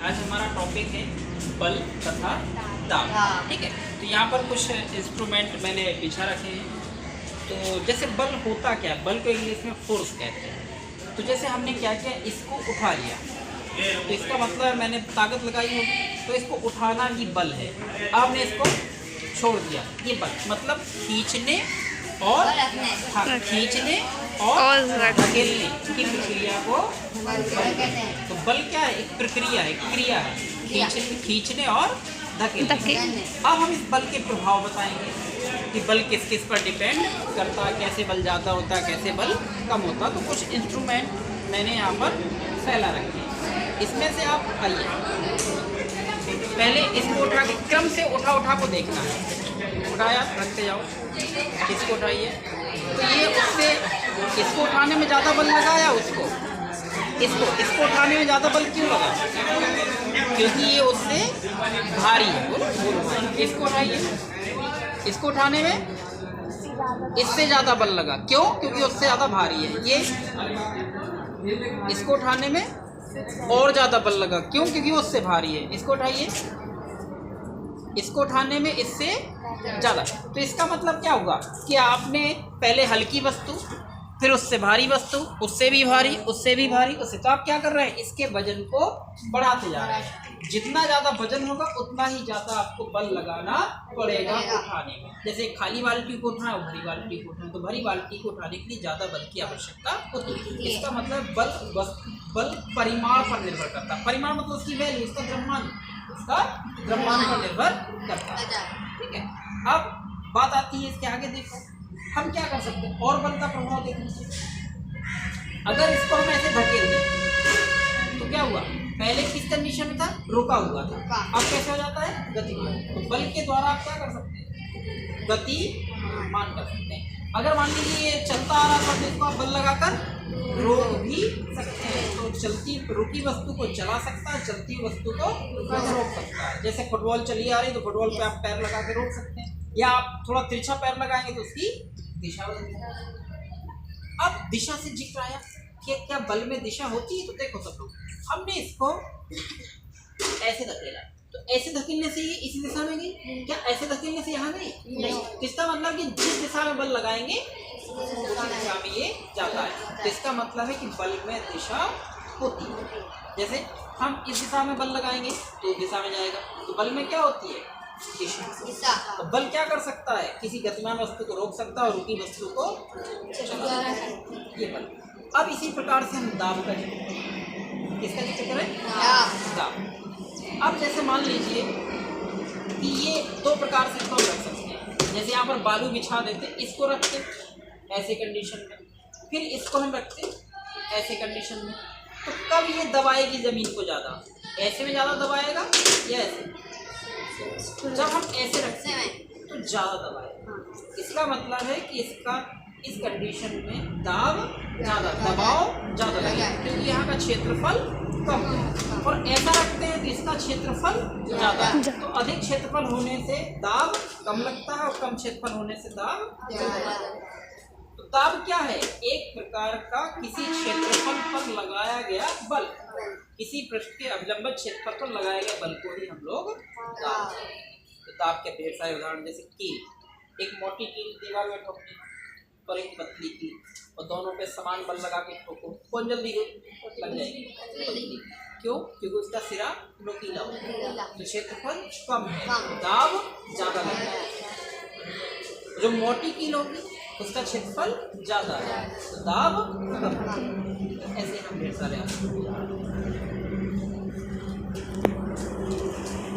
आज हमारा टॉपिक है बल तथा दाब। ठीक है, तो यहाँ पर कुछ इंस्ट्रूमेंट मैंने पीछा रखे हैं। तो जैसे बल होता क्या है, बल को इंग्लिश में फोर्स कहते हैं। तो जैसे हमने क्या किया, इसको उठा लिया, तो इसका मतलब मैंने ताकत लगाई होगी, तो इसको उठाना ही बल है। आपने इसको छोड़ दिया, ये बल मतलब खींचने और खींचने और धकेलने की प्रक्रिया को बल कहते हैं। तो बल क्या है, एक प्रक्रिया है, क्रिया है, खींचने और धकेलने। अब हम इस बल के प्रभाव बताएंगे कि बल किस किस पर डिपेंड करता है, कैसे बल ज़्यादा होता है, कैसे बल कम होता है। तो कुछ इंस्ट्रूमेंट मैंने यहाँ पर फैला रखे हैं, इसमें से आप आइए पहले इसको उठा के क्रम से उठा को देखना है। उठाया, रखते जाओ, इसको उठाइए। तो ये उससे इसको उठाने में ज़्यादा बल लगा या उसको, इसको उठाने में ज़्यादा बल क्यों लगा? क्योंकि ये उससे भारी है। इसको उठाइए, इसको उठाने में इससे ज़्यादा बल लगा, क्यों? क्योंकि उससे ज़्यादा भारी है। ये इसको उठाने में और ज़्यादा बल लगा, क्यों? क्योंकि वो उससे भारी है। इसको उठाइए, इसको उठाने में इससे ज़्यादा। तो इसका मतलब क्या होगा कि आपने पहले हल्की वस्तु, फिर उससे भारी वस्तु, उससे भी भारी, उससे भी भारी, उससे, तो आप क्या कर रहे हैं, इसके वजन को बढ़ाते जा रहे हैं। जितना ज़्यादा वजन होगा उतना ही ज़्यादा आपको बल लगाना पड़ेगा उठाने में। जैसे खाली बाल्टी को उठाएं और भरी बाल्टी को उठाएं, तो भरी बाल्टी को उठाने के लिए ज़्यादा बल की आवश्यकता होती है। इसका मतलब बल परिमाण पर निर्भर करता है। परिमाण मतलब उसकी वैल्यू, उसका द्रव्यमान पर निर्भर करता है। ठीक है, अब बात आती है इसके आगे। देखो हम क्या कर सकते हैं, और बल का प्रभाव देख लीजिए। अगर इसको हम ऐसे धकेल दें तो क्या हुआ, पहले किस कंडीशन में था, रुका हुआ था, अब कैसे हो जाता है, गतिमान। तो बल के द्वारा आप क्या कर सकते हैं, गतिमान कर सकते हैं। अगर मान लीजिए ये चलता आ रहा था, तो इसको आप बल लगाकर रोक भी सकते हैं। तो रुकी वस्तु को चला सकता है, चलती वस्तु को रोक सकता है। जैसे फुटबॉल चली आ रही, तो फुटबॉल पे आप पैर लगा के रोक सकते हैं, या आप थोड़ा तिरछा पैर लगाएंगे तो उसकी दिशा बदल जाएगी। अब दिशा से जिक्र आया कि क्या बल में दिशा होती है? तो देखो सब लोग, हमने इसको ऐसे धकेला, तो ऐसे धकेलने से ये इसी दिशा में गई, क्या ऐसे धकेलने से यहाँ गई? नहीं। इसका मतलब कि जिस दिशा में बल लगाएंगे उसी दिशा में ये जाता है। तो इसका मतलब है कि बल में दिशा होती है। जैसे हम इस दिशा में बल लगाएंगे तो इस दिशा में जाएगा। तो बल में क्या होती है, दिशा। तो बल क्या कर सकता है, किसी गतिमान वस्तु को रोक सकता है और रुकी वस्तु को चला सकता है, ये बल। अब इसी प्रकार से हम दाब का जिक्र करें। किसका जिक्र करें, दाब। अब जैसे मान लीजिए कि ये दो प्रकार से इसको रख सकते हैं। जैसे यहाँ पर बालू बिछा देते, इसको रखते ऐसे कंडीशन में, फिर इसको हम रखते ऐसे कंडीशन में, तो कब ये दबाएगी जमीन को ज़्यादा, ऐसे में ज़्यादा दबाएगा या ऐसे? जब हम ऐसे रखते हैं तो ज़्यादा दबाएगा। इसका मतलब है कि इसका इस कंडीशन में दाब ज़्यादा, दबाव ज़्यादा लगेगा, क्योंकि यहाँ का क्षेत्रफल कम है। और ऐसा रखते हैं तो इसका क्षेत्रफल ज़्यादा है। तो अधिक क्षेत्रफल होने से दाब कम लगता है और कम क्षेत्रफल होने से दाब ज़्यादा। तो दाब क्या है, एक प्रकार का किसी क्षेत्रफल पर लगाया गया बल, किसी पृष्ठ के अभिलंबित क्षेत्रफल पर लगाए गए बल को ही हम लोग दाब। तो दाब के ढेर सारे उदाहरण, जैसे कील, एक मोटी कील दीवार में ठोकनी और एक पतली कील, और दोनों पे समान बल लगा के ठोको, कौन जल्दी लग जाएगी, पतली। क्यों? क्योंकि उसका सिरा नुकीला होगा, तो क्षेत्रफल कम है, दाब ज़्यादा लगता है। जो मोटी कील होगी उसका क्षेत्रफल ज़्यादा है, तो दाब कम। ऐसे हम ढेर सारे